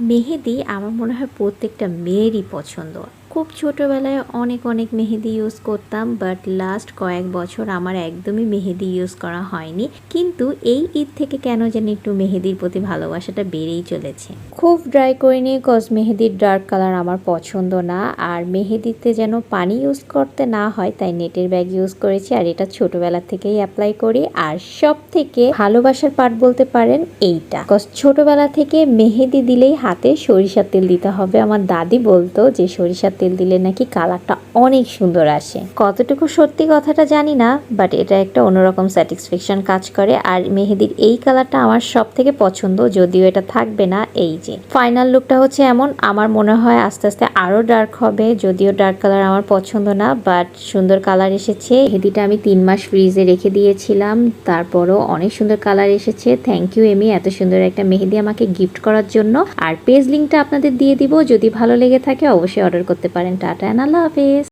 মেহেদি আমার মনে হয় প্রত্যেকটা মেয়েরই পছন্দ। খুব ছোটোবেলায় অনেক অনেক মেহেদি ইউজ করতাম, বাট লাস্ট কয়েক বছর আমার একদমই মেহেদি ইউজ করা হয়নি। কিন্তু এই ঈদ থেকে কেন জানি একটু মেহেদির প্রতি ভালোবাসাটা বেড়েই চলেছে। খুব ড্রাই করিনি, কজ মেহেদির ডার্ক কালার আমার পছন্দ না। আর মেহেদিতে যেন পানি ইউজ করতে না হয়, তাই নেটের ব্যাগ ইউজ করেছি। আর এটা ছোটোবেলা থেকেই অ্যাপ্লাই করি। আর সব থেকে ভালোবাসার পার্ট বলতে পারেন এইটা, কজ ছোটোবেলা থেকে মেহেদি দিলেই হাতে সরিষার তেল দিতে হবে। আমার দাদি বলতো যে সরিষার তেল দিলে নাকি কালারটা অনেক সুন্দর আসে। কতটুকু সত্যি কথাটা জানি না, বাট এটা একটা অন্যরকম স্যাটিসফ্যাকশন কাজ করে। আর মেহেদির এই কালারটা আমার সব থেকে পছন্দ, যদিও এটা থাকবে না। এই যে ফাইনাল লুকটা হচ্ছে এমন। আমার মনে হয় আস্তে আস্তে আরো ডার্ক হবে, যদিও ডার্ক কালার আমার পছন্দ না, বাট সুন্দর কালার এসেছে। মেহেদিটা আমি 3 মাস ফ্রিজে রেখে দিয়েছিলাম, তারপরও অনেক সুন্দর কালার এসেছে। থ্যাংক ইউ এমি, এত সুন্দর একটা মেহেদি আমাকে গিফট করার জন্য। আর পেজ লিঙ্কটা আপনাদের দিয়ে দিব, যদি ভালো লেগে থাকে অবশ্যই অর্ডার করতে পারেন। টাটা এন্ড আল্লাহ হাফেজ।